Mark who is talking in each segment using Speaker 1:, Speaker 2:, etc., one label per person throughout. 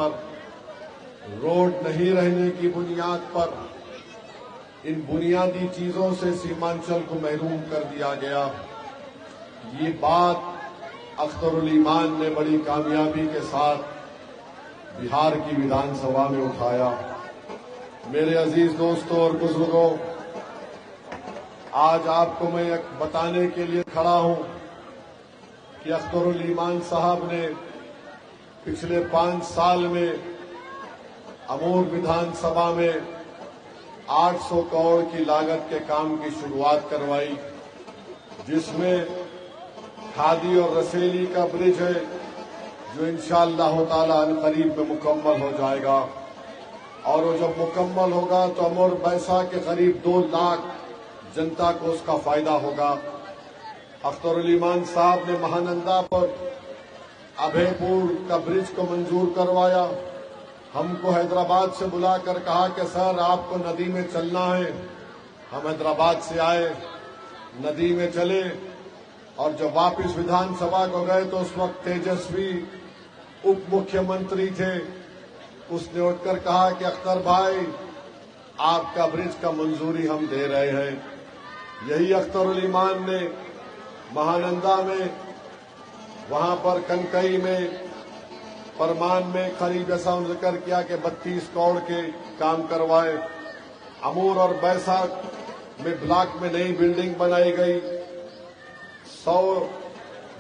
Speaker 1: پر road نہیں رہنے کی بنیاد پر ان بنیادی چیزوں سے سیمانچل کو محروم کر دیا گیا۔ یہ بات اخترالایمان نے بڑی کامیابی کے ساتھ بہار کی ویدھان سبھا میں اٹھایا۔ میرے عزیز دوستوں اور بزرگوں، آج آپ کو میں بتانے کے لیے کھڑا ہوں کہ اخترالایمان صاحب نے پچھلے 5 سال میں امور ویدھان سبھا میں 800 کروڑ کی لاگت کے کام کی شروعات کروائی، جس میں کھادی اور رسیلی کا برج ہے جو انشاءاللہ تعالی عنقریب میں مکمل ہو جائے گا، اور وہ جب مکمل ہوگا تو امور بیسا کے قریب 2 لاکھ جنتا کو اس کا فائدہ ہوگا۔ اخترالایمان صاحب نے مہانندا پر ابھے پور کا برج کو منظور کروایا۔ ہم کو حیدرآباد سے بلا کر کہا کہ سر آپ کو ندی میں چلنا ہے۔ ہم حیدرآباد سے آئے، ندی میں چلے، اور جب واپس ویدھان سبھا کو گئے تو اس وقت تیجسوی اپ مکھیہ منتری تھے۔ اس نے اٹھ کر کہا کہ اختر بھائی آپ کا برج کا منظوری ہم دے رہے ہیں۔ یہی اخترالایمان نے مہانندا میں، وہاں پر کنکئی میں، پرمان میں قریب ایسا ذکر کیا کہ 32 کروڑ کے کام کروائے۔ امور اور بیسا میں بلاک میں نئی بلڈنگ بنائی گئی۔ 100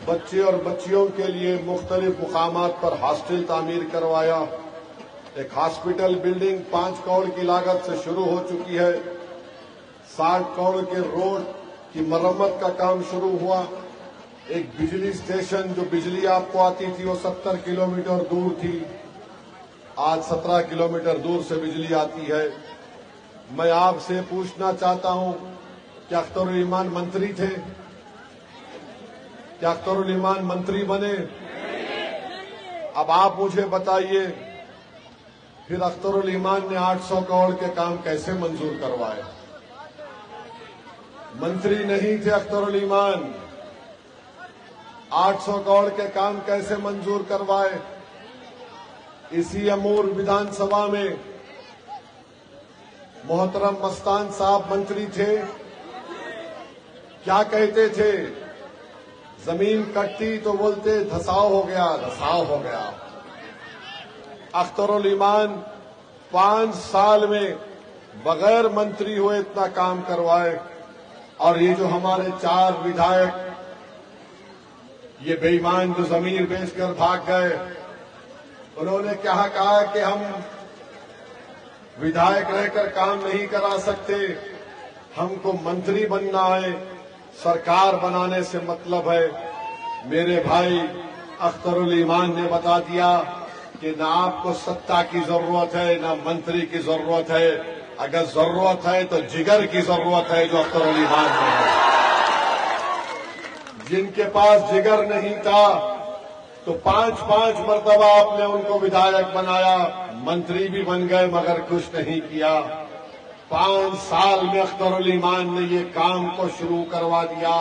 Speaker 1: بچے اور بچیوں کے لیے مختلف مقامات پر ہاسٹل تعمیر کروایا۔ ایک ہاسپٹل بلڈنگ 5 کروڑ کی لاگت سے شروع ہو چکی ہے۔ 60 کروڑ کے روڈ کی مرمت کا کام شروع ہوا۔ ایک بجلی اسٹیشن جو بجلی آپ کو آتی تھی وہ 70 کلومیٹر دور تھی، آج 17 کلومیٹر دور سے بجلی آتی ہے۔ میں آپ سے پوچھنا چاہتا ہوں کہ اخترالایمان منتری تھے؟ کیا اخترالایمان منتری بنے؟ اب آپ مجھے بتائیے پھر اخترالایمان نے 800 کروڑ کے کام کیسے منظور کروائے؟ منتری نہیں تھے اخترالایمان، 800 کروڑ کے کام کیسے منظور کروائے؟ اسی امور ویدھان سبھا میں محترم مستان صاحب منتری تھے، کیا کہتے تھے؟ زمین کٹتی تو بولتے دھساؤ ہو گیا، دھساؤ ہو گیا۔ اخترالایمان 5 سال میں بغیر منتری ہوئے اتنا کام کروائے، اور یہ جو ہمارے 4 ودھائک یہ بے ایمان جو زمین بیچ کر بھاگ گئے، انہوں نے کیا کہا کہ ہم ودھائک رہ کر کام نہیں کرا سکتے، ہم کو منتری بننا ہے، سرکار بنانے سے مطلب ہے۔ میرے بھائی اخترالایمان نے بتا دیا کہ نہ آپ کو ستا کی ضرورت ہے نہ منتری کی ضرورت ہے، اگر ضرورت ہے تو جگر کی ضرورت ہے جو اخترالایمان میں ہے۔ جن کے پاس جگر نہیں تھا تو 5 مرتبہ آپ نے ان کو ودھائک بنایا، منتری بھی بن گئے مگر کچھ نہیں کیا۔ 5 سال میں اخترالایمان نے یہ کام کو شروع کروا دیا،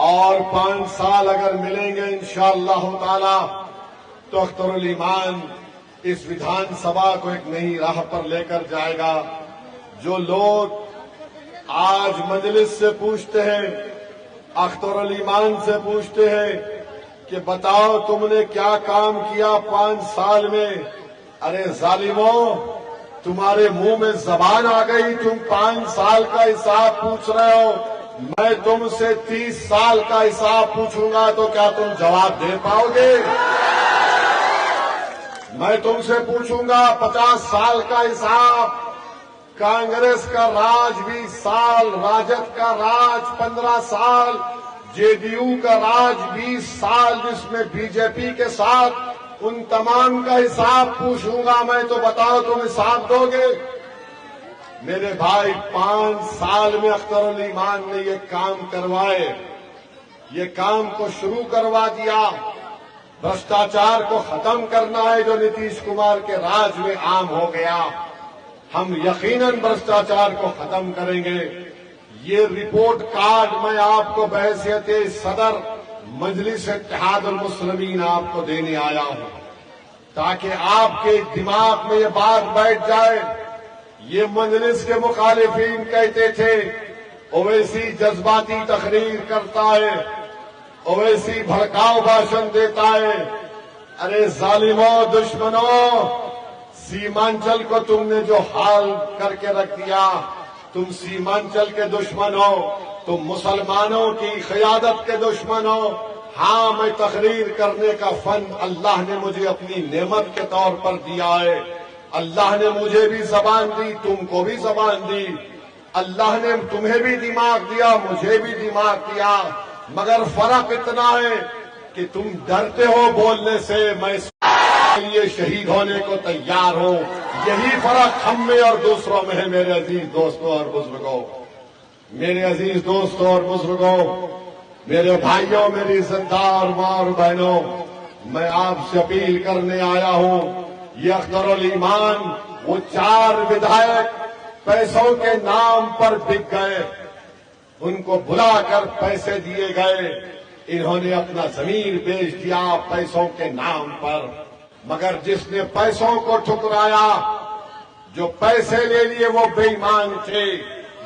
Speaker 1: اور 5 سال اگر ملیں گے انشاءاللہ تعالی تو اخترالایمان اس ویدھان سبھا کو ایک نئی راہ پر لے کر جائے گا۔ جو لوگ آج مجلس سے پوچھتے ہیں، اخترالایمان سے پوچھتے ہیں کہ بتاؤ تم نے کیا کام کیا 5 سال میں، ارے ظالموں تمہارے منہ میں زبان آ گئی، تم 5 سال کا حساب پوچھ رہے ہو، میں تم سے 30 سال کا حساب پوچھوں گا تو کیا تم جواب دے پاؤ گے؟ میں تم سے پوچھوں گا 50 سال کا حساب، کانگریس کا راج 20 سال، راجد کا راج 15 سال، جے ڈی یو کا راج 20 سال جس میں بی جے پی کے ساتھ، ان تمام کا حساب پوچھوں گا میں تو بتاؤ تم حساب دو گے؟ میرے بھائی 5 سال میں اخترالایمان نے یہ کام کروائے، یہ کام کو شروع کروا دیا۔ بھرشٹاچار کو ختم کرنا ہے جو نتیش کمار کے راج میں عام ہو گیا، ہم یقیناً بھرشٹاچار کو ختم کریں گے۔ یہ رپورٹ کارڈ میں آپ کو بحیثیت صدر مجلس اتحاد المسلمین آپ کو دینے آیا ہوں۔ تاکہ آپ کے دماغ میں یہ بات بیٹھ جائے. یہ مجلس کے مخالفین کہتے تھے اویسی جذباتی تقریر کرتا ہے، اویسی بھڑکاؤ بھاشن دیتا ہے. ارے ظالموں، دشمنوں، سیمانچل کو تم نے جو حال کر کے رکھ دیا، تم سیمانچل کے دشمن ہو، تم مسلمانوں کی قیادت کے دشمن ہو. ہاں، میں تقریر کرنے کا فن اللہ نے مجھے اپنی نعمت کے طور پر دیا ہے. اللہ نے مجھے بھی زبان دی، تم کو بھی زبان دی. اللہ نے تمہیں بھی دماغ دیا، مجھے بھی دماغ دیا. مگر فرق اتنا ہے کہ تم ڈرتے ہو بولنے سے، میں اس کے لیے شہید ہونے کو تیار ہوں. یہی فرق ہم میں اور دوسروں میں ہے. میرے عزیز دوستوں اور بزرگوں، میرے عزیز دوستوں اور بزرگوں، میرے بھائیوں، میری عزتدار ماں اور بہنوں، میں آپ سے اپیل کرنے آیا ہوں. یہ اخترالایمان وہ 4 ودھائک پیسوں کے نام پر بک گئے، ان کو بلا کر پیسے دیے گئے. انہوں نے اپنا ضمیر بیچ دیا پیسوں کے نام پر. مگر جس نے پیسوں کو ٹھکرایا، جو پیسے لے لیے وہ بے ایمان تھے.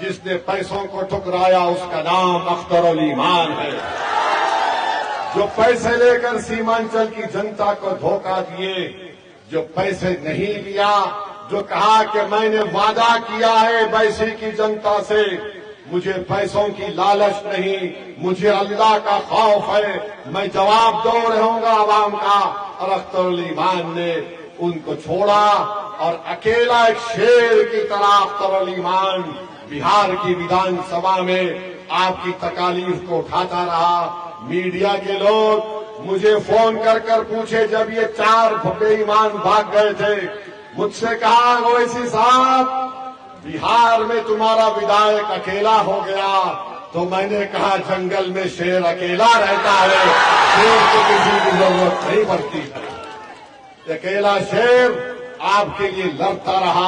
Speaker 1: جس نے پیسوں کو ٹھکرایا اس کا نام اخترالایمان ہے. جو پیسے لے کر سیمانچل کی جنتا کو دھوکہ دیے، جو پیسے نہیں لیا، جو کہا کہ میں نے وعدہ کیا ہے بیسی کی جنتا سے، مجھے پیسوں کی لالچ نہیں، مجھے اللہ کا خوف ہے، میں جواب دو رہوں گا عوام کا. اور اخترالایمان نے ان کو چھوڑا اور اکیلا ایک شیر کی طرح اخترالایمان بہار کی ویدھان سبھا میں آپ کی تکالیف کو اٹھاتا رہا. میڈیا کے لوگ مجھے فون کر کر پوچھے، جب یہ 4 بے ایمان بھاگ گئے تھے، مجھ سے کہا اویسی صاحب بہار میں تمہارا ودھائک اکیلا ہو گیا. تو میں نے کہا جنگل میں شیر اکیلا رہتا ہے، شیر کو کسی کی ضرورت نہیں پڑتی ہے. اکیلا شیر آپ کے لیے لڑتا رہا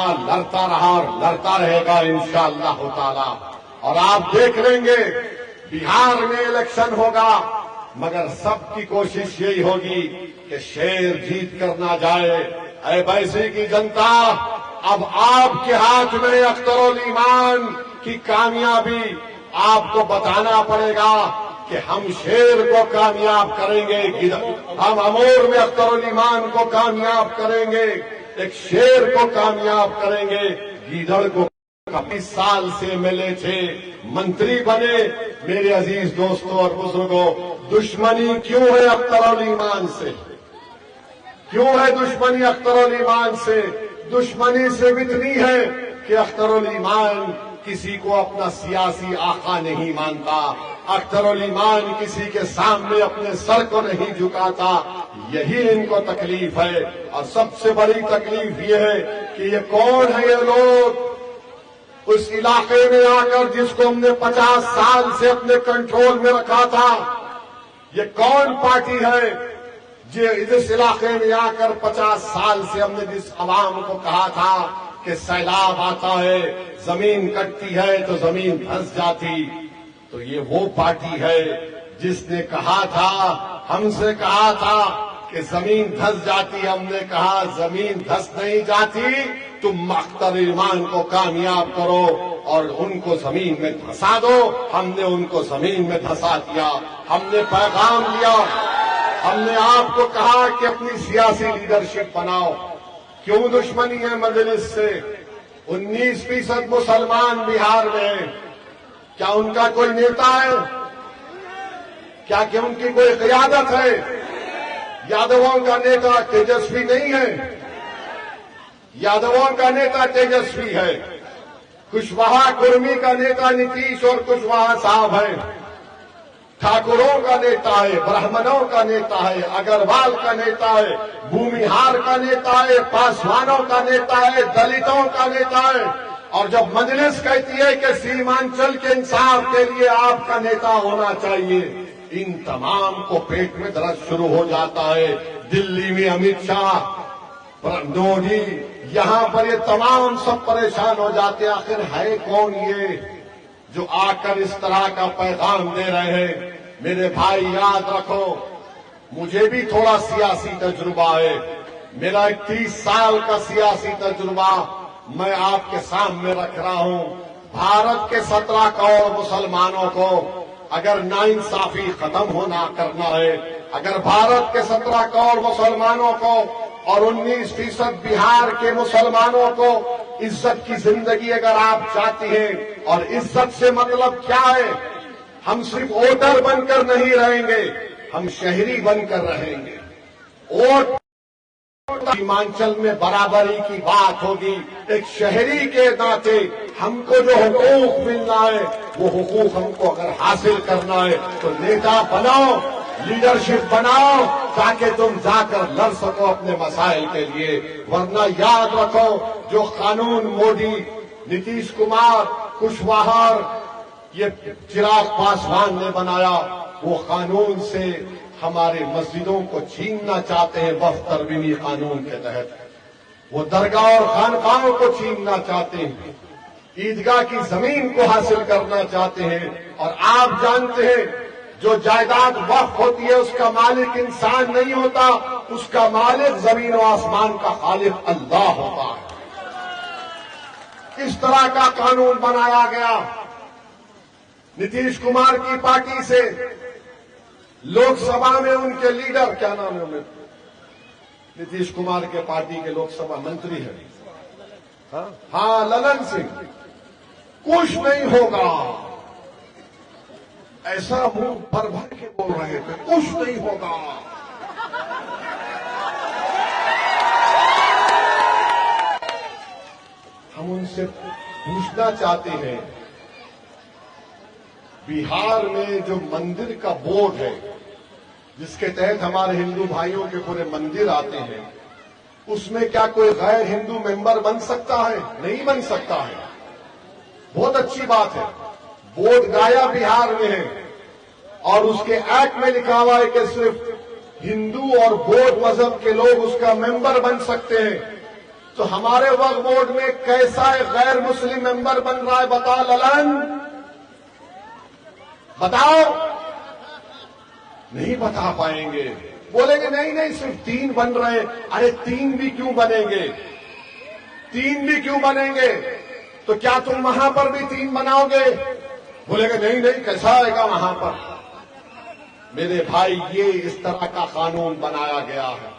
Speaker 1: اور لڑتا رہے گا انشاءاللہ تعالی. اور آپ دیکھ لیں گے بہار میں الیکشن ہوگا، مگر سب کی کوشش یہی ہوگی کہ شیر جیت کر نہ جائے. اے بیسی کی جنتا، اب آپ کے ہاتھ میں اخترالایمان کی کامیابی. آپ کو بتانا پڑے گا کہ ہم شیر کو کامیاب کریں گے، ہم امور میں اخترالایمان کو کامیاب کریں گے، ایک شیر کو کامیاب کریں گے. گیدڑ کو 20 سال سے MLA تھے، منتری بنے. میرے عزیز دوستوں اور بزرگوں، دشمنی کیوں ہے اخترالایمان سے؟ کیوں ہے دشمنی اخترالایمان سے؟ دشمنی صرف اتنی ہے کہ اخترالایمان کسی کو اپنا سیاسی آقا نہیں مانتا، اخترالایمان کسی کے سامنے اپنے سر کو نہیں جھکاتا. یہی ان کو تکلیف ہے. اور سب سے بڑی تکلیف یہ ہے کہ یہ کون ہے یہ لوگ اس علاقے میں آ کر جس کو ہم نے 50 سال سے اپنے کنٹرول میں رکھا تھا. یہ کون پارٹی ہے جس علاقے میں آ کر 50 سال سے ہم نے جس عوام کو کہا تھا کہ سیلاب آتا ہے، زمین کٹتی ہے تو زمین دھنس جاتی. تو یہ وہ پارٹی ہے جس نے کہا تھا، ہم سے کہا تھا کہ زمین دھنس جاتی. ہم نے کہا زمین دھنس نہیں جاتی، تم اخترالایمان کو کامیاب کرو اور ان کو زمین میں دھسا دو. ہم نے ان کو زمین میں دھسا دیا. ہم نے پیغام دیا، ہم نے آپ کو کہا کہ اپنی سیاسی لیڈرشپ بناؤ. کیوں دشمنی ہے مجلس سے؟ 19% مسلمان بہار میں ہیں. کیا ان کا کوئی نیتا ہے؟ کیا کہ ان کی کوئی قیادت ہے؟ یادووں کا نیتا تیجسوی نہیں ہے. یادووں کا نیتا تیجسوی ہے. کشواہا کرمی کا نیتا نتیش اور کشواہا صاحب ہے. ٹھاکروں کا نیتا ہے، برہمنوں کا نیتا ہے، اگروال کا نیتا ہے، بھومیہار کا نیتا ہے، پاسوانوں کا نیتا ہے، دلتوں کا نیتا ہے. اور جب مجلس کہتی ہے کہ سیمانچل کے انصاف کے لیے آپ کا نیتا ہونا چاہیے، ان تمام کو پیٹ میں درد شروع ہو جاتا ہے. دلی میں امت شاہ، مودی، یہاں پر یہ تمام سب پریشان ہو جاتے. آخر ہے کون یہ جو آ کر اس طرح کا پیغام دے رہے ہیں؟ میرے بھائی یاد رکھو، مجھے بھی تھوڑا سیاسی تجربہ ہے. میرا 31 سال کا سیاسی تجربہ میں آپ کے سامنے رکھ رہا ہوں. بھارت کے 17 کروڑ مسلمانوں کو اگر ناانصافی ختم ہونا کرنا ہے، اگر بھارت کے 17 کروڑ مسلمانوں کو اور 19% بہار کے مسلمانوں کو عزت کی زندگی اگر آپ چاہتی ہیں، اور عزت سے مطلب کیا ہے؟ ہم صرف ووٹر بن کر نہیں رہیں گے، ہم شہری بن کر رہیں گے. ووٹ سیمانچل میں برابری کی بات ہوگی. ایک شہری کے ناطے ہم کو جو حقوق ملنا ہے وہ حقوق ہم کو اگر حاصل کرنا ہے تو نیتا بناؤ، لیڈرشپ بناؤ، تاکہ تم جا کر لڑ سکو اپنے مسائل کے لیے. ورنہ یاد رکھو، جو قانون مودی، نتیش کمار، کشواہا، یہ چراغ پاسوان نے بنایا، وہ قانون سے ہمارے مسجدوں کو چھیننا چاہتے ہیں. وقف ترمیمی قانون کے تحت وہ درگاہ اور خانقاہوں کو چھیننا چاہتے ہیں، عیدگاہ کی زمین کو حاصل کرنا چاہتے ہیں. اور آپ جانتے ہیں جو جائیداد وقف ہوتی ہے اس کا مالک انسان نہیں ہوتا، اس کا مالک زمین و آسمان کا خالق اللہ ہوتا ہے. اس طرح کا قانون بنایا گیا. نتیش کمار کی پارٹی سے لوک سبھا میں ان کے لیڈر، کیا نام ہے انہیں؟ نتیش کمار کے پارٹی کے لوک سبھا منتری ہیں، ہاں للن سنگھ. کچھ نہیں ہوگا، ایسا منہ بھر بھر کے بول رہے تھے، کچھ نہیں ہوگا. ہم ان سے پوچھنا چاہتے ہیں، بہار میں جو مندر کا بورڈ ہے جس کے تحت ہمارے ہندو بھائیوں کے پورے مندر آتے ہیں، اس میں کیا کوئی غیر ہندو ممبر بن سکتا ہے؟ نہیں بن سکتا ہے. بہت اچھی بات ہے، بورڈ گایا بہار میں ہے اور اس کے ایکٹ میں لکھا ہوا ہے کہ صرف ہندو اور بودھ مذہب کے لوگ اس کا ممبر بن سکتے ہیں. تو ہمارے وقف بورڈ میں کیسا ایک غیر مسلم ممبر بن رہا ہے؟ بتا للن، بتاؤ. نہیں بتا پائیں گے. بولے کہ نہیں صرف 3 بن رہے ہیں. ارے 3 بھی کیوں بنیں گے؟ 3 بھی کیوں بنیں گے؟ تو کیا تم وہاں پر بھی 3 بناؤ گے؟ بولے کہ نہیں کیسا آئے گا وہاں پر؟ میرے بھائی، یہ اس طرح کا قانون بنایا گیا ہے.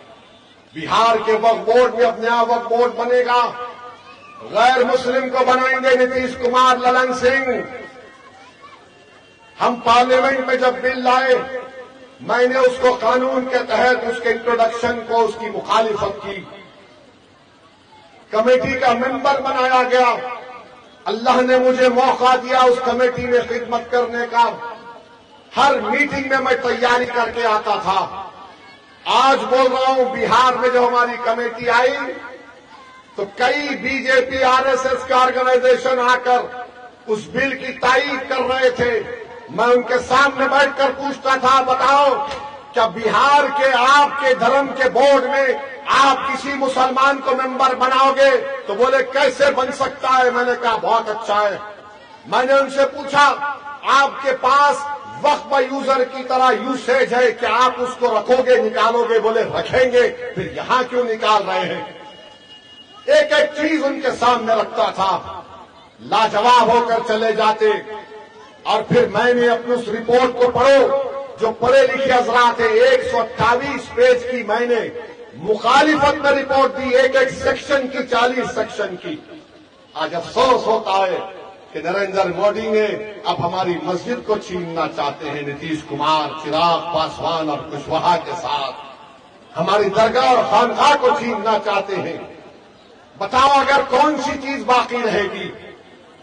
Speaker 1: بہار کے وقف بورڈ میں اپنے آپ وقف بورڈ بنے گا، غیر مسلم کو بنائیں گے نتیش کمار، للن سنگھ. ہم پارلیمنٹ میں جب بل لائے، میں نے اس کو قانون کے تحت اس کے انٹروڈکشن کو، اس کی مخالفت کی. کمیٹی کا ممبر بنایا گیا. اللہ نے مجھے موقع دیا اس کمیٹی میں خدمت کرنے کا. ہر میٹنگ میں میں تیاری کر کے آتا تھا. آج بول رہا ہوں، بہار میں جو ہماری کمیٹی آئی تو کئی بی جے پی RSS کے آرگنائزیشن آ کر اس بل کی تائید کر رہے تھے. میں ان کے سامنے بیٹھ کر پوچھتا تھا، بتاؤ کیا بہار کے آپ کے دھرم کے بورڈ میں آپ کسی مسلمان کو ممبر بناؤ گے؟ تو بولے کیسے بن سکتا ہے؟ میں نے کہا بہت اچھا ہے. میں نے ان سے پوچھا، آپ کے پاس وقف یوزر کی طرح یوسیج ہے کہ آپ اس کو رکھو گے نکالو گے؟ بولے رکھیں گے. پھر یہاں کیوں نکال رہے ہیں؟ ایک ایک چیز ان کے سامنے رکھتا تھا. لاجواب ہو کر چلے جاتے. اور پھر میں نے اپنی اس رپورٹ کو پڑھو، جو پڑھے لکھے حضرات ہیں، 128 پیج کی میں نے مخالفت میں رپورٹ دی، ایک ایک سیکشن کی، 40 سیکشن کی. آج افسوس ہوتا ہے کہ نریندر مودی نے اب ہماری مسجد کو چھیننا چاہتے ہیں. نتیش کمار، چراغ پاسوان اور کشواہا کے ساتھ ہماری درگاہ اور خانقاہ کو چھیننا چاہتے ہیں. بتاؤ اگر کون سی چیز باقی رہے گی؟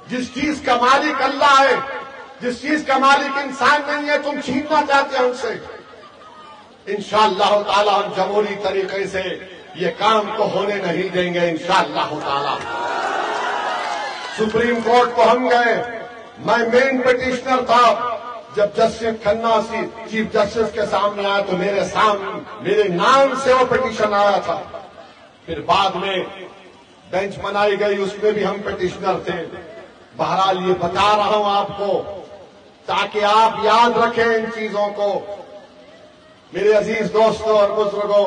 Speaker 1: جس چیز کا مالک اللہ ہے، جس چیز کا مالک انسان نہیں ہے، تم چھیننا چاہتے ہیں ان سے. انشاءاللہ تعالی ہم جمہوری طریقے سے یہ کام کو ہونے نہیں دیں گے. انشاءاللہ تعالی سپریم کورٹ کو ہم گئے. میں مین پٹیشنر تھا. جب جسٹس کھنہ چیف جسٹس کے سامنے آیا تو میرے نام سے وہ پٹیشن آیا تھا. پھر بعد میں بینچ بنائی گئی، اس میں بھی ہم پٹیشنر تھے. بہرحال یہ بتا رہا ہوں آپ کو تاکہ آپ یاد رکھیں ان چیزوں کو. میرے عزیز دوستوں اور بزرگوں،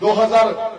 Speaker 1: 2000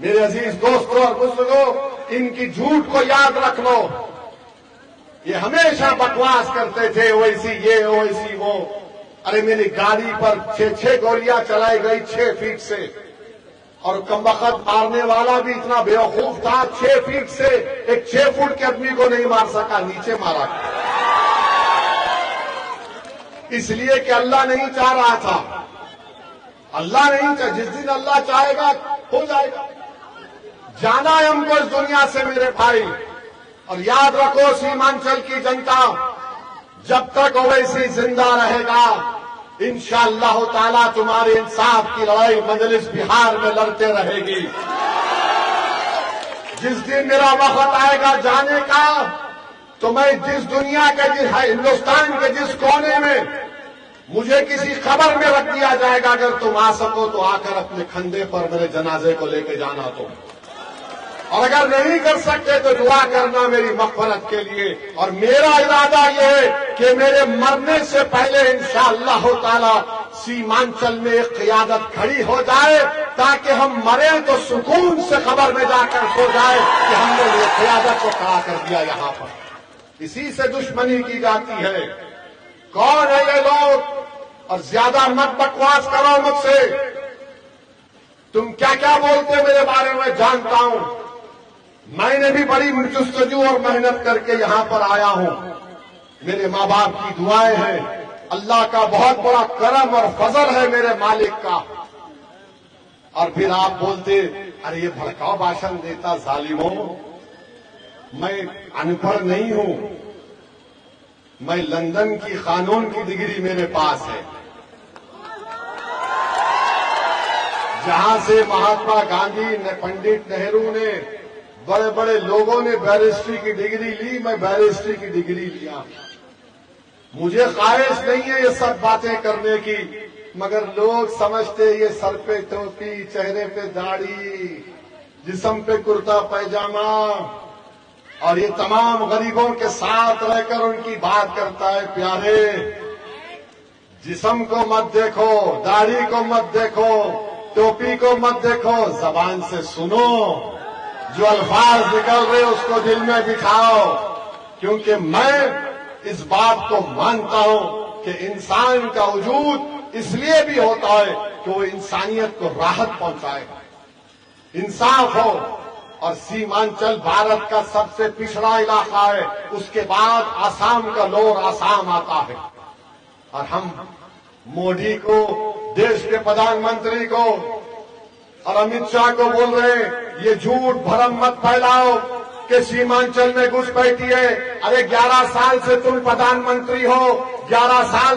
Speaker 1: میرے عزیز دوستوں اور بزرگوں، ان کی جھوٹ کو یاد رکھ لو. یہ ہمیشہ بکواس کرتے تھے، اویسی یہ اویسی وہ. ارے میری گاڑی پر 6 گولیاں چلائی گئی 6 فیٹ سے، اور کمبخت مارنے والا بھی اتنا بیوقوف تھا، 6 فیٹ سے ایک 6 فٹ کے آدمی کو نہیں مار سکا، نیچے مارا. اس لیے کہ اللہ نہیں چاہ رہا تھا. اللہ نہیں چاہ، جس دن اللہ چاہے گا ہو جائے گا. جانا ہے ہم کو اس دنیا سے میرے بھائی. اور یاد رکھو سیمانچل کی جنتا، جب تک اویسی زندہ رہے گا انشاءاللہ تعالی تمہارے انصاف کی لڑائی مجلس بہار میں لڑتے رہے گی. جس دن میرا وقت آئے گا جانے کا، تو میں جس دنیا کے ہندوستان کے جس کونے میں مجھے کسی خبر میں رکھ دیا جائے گا، اگر تم آ سکو تو آ کر اپنے کندھے پر میرے جنازے کو لے کے جانا تم. اور اگر نہیں کر سکتے تو دعا کرنا میری مغفرت کے لیے. اور میرا ارادہ یہ ہے کہ میرے مرنے سے پہلے انشاءاللہ تعالی سیمانچل میں ایک قیادت کھڑی ہو جائے، تاکہ ہم مریں تو سکون سے خبر میں جا کر سو جائے کہ ہم نے یہ قیادت کو کھڑا کر دیا یہاں پر. اسی سے دشمنی کی جاتی ہے. کون ہے یہ لوگ؟ اور زیادہ مت بکواس کرو مجھ سے. تم کیا کیا بولتے میرے بارے میں جانتا ہوں. میں نے بھی بڑی جستجو اور محنت کر کے یہاں پر آیا ہوں. میرے ماں باپ کی دعائیں ہیں، اللہ کا بہت بڑا کرم اور فضل ہے میرے مالک کا. اور پھر آپ بولتے ارے یہ بھڑکاؤ بھاشن دیتا ظالموں. میں ان پڑھ نہیں ہوں، میں لندن کی قانون کی ڈگری میرے پاس ہے، جہاں سے مہاتما گاندھی نے، پنڈت نہرو نے، بڑے بڑے لوگوں نے بیرسٹری کی ڈگری لی. میں بیرسٹری کی ڈگری لیا. مجھے خواہش نہیں ہے یہ سب باتیں کرنے کی، مگر لوگ سمجھتے یہ سر پہ ٹوپی، چہرے پہ داڑھی، جسم پہ کرتا پیجامہ، اور یہ تمام غریبوں کے ساتھ رہ کر ان کی بات کرتا ہے. پیارے، جسم کو مت دیکھو، داڑھی کو مت دیکھو، ٹوپی کو مت دیکھو، زبان سے سنو. جو الفاظ نکل رہے اس کو دل میں بٹھاؤ. کیونکہ میں اس بات کو مانتا ہوں کہ انسان کا وجود اس لیے بھی ہوتا ہے کہ وہ انسانیت کو راحت پہنچائے، انصاف ہو. اور سیمانچل بھارت کا سب سے پچھڑا علاقہ ہے. اس کے بعد آسام کا لور آسام آتا ہے. اور ہم مودی کو، دیش کے پردھان منتری کو اور امت شاہ کو بول رہے ہیں یہ جھوٹ بھرم مت پھیلاؤ کہ سیمانچل میں گھس بیٹھی ہے. ارے 11 سال سے تم پردھان منتری ہو، 11 سال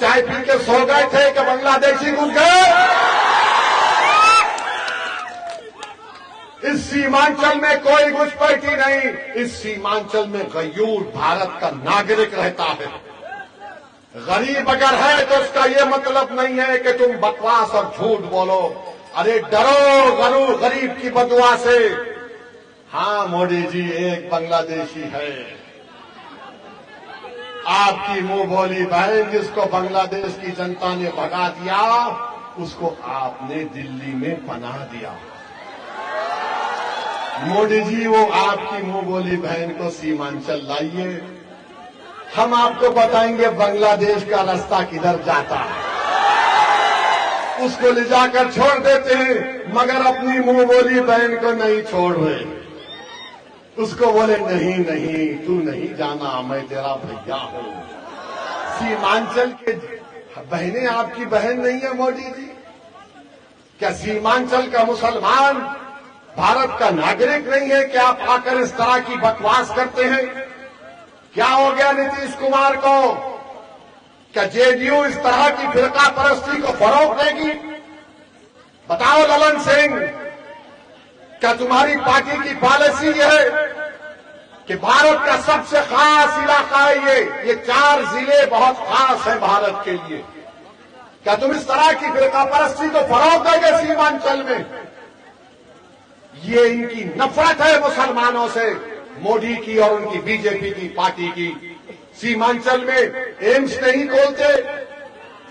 Speaker 1: چائے پی کے سو گئے تھے کہ بنگلہ دیشی گھس گئے؟ اس سیمانچل میں کوئی گھس بیٹھی نہیں. اس سیمانچل میں غیور بھارت کا ناگرک رہتا ہے. غریب اگر ہے تو اس کا یہ مطلب نہیں ہے کہ تم بکواس اور جھوٹ بولو. ارے ڈرو غریب کی بددعا سے. ہاں مودی جی ایک بنگلہ دیشی ہے، آپ کی منہ بولی بہن جس کو بنگلہ دیش کی جنتا نے بھگا دیا، اس کو آپ نے دلی میں پناہ دیا. مودی جی وہ آپ کی منہ بولی بہن کو سیمانچل لائیے، ہم آپ کو بتائیں گے بنگلہ دیش کا راستہ کدھر جاتا ہے. اس کو لے جا کر چھوڑ دیتے ہیں، مگر اپنی منہ بولی بہن کو نہیں چھوڑ رہے. اس کو بولے نہیں تو نہیں جانا، میں تیرا بھیا ہوں. سیمانچل کے بہنیں آپ کی بہن نہیں ہے مودی جی؟ کیا سیمانچل کا مسلمان بھارت کا ناگرک نہیں ہے کہ آپ آ کر اس طرح کی بکواس کرتے ہیں؟ کیا ہو گیا نتیش کمار کو؟ کیا جے ڈی یو اس طرح کی فرقہ پرستی کو فروغ دے گی؟ بتاؤ للن سنگھ، کیا تمہاری پارٹی کی پالیسی یہ ہے کہ بھارت کا سب سے خاص علاقہ ہے یہ 4 ضلع بہت خاص ہیں بھارت کے لیے؟ کیا تم اس طرح کی فرقہ پرستی کو فروغ دے گے سیمانچل میں؟ یہ ان کی نفرت ہے مسلمانوں سے، مودی کی اور ان کی بی جے پی کی پارٹی کی. سیمانچل میں ایمس نہیں کھولتے،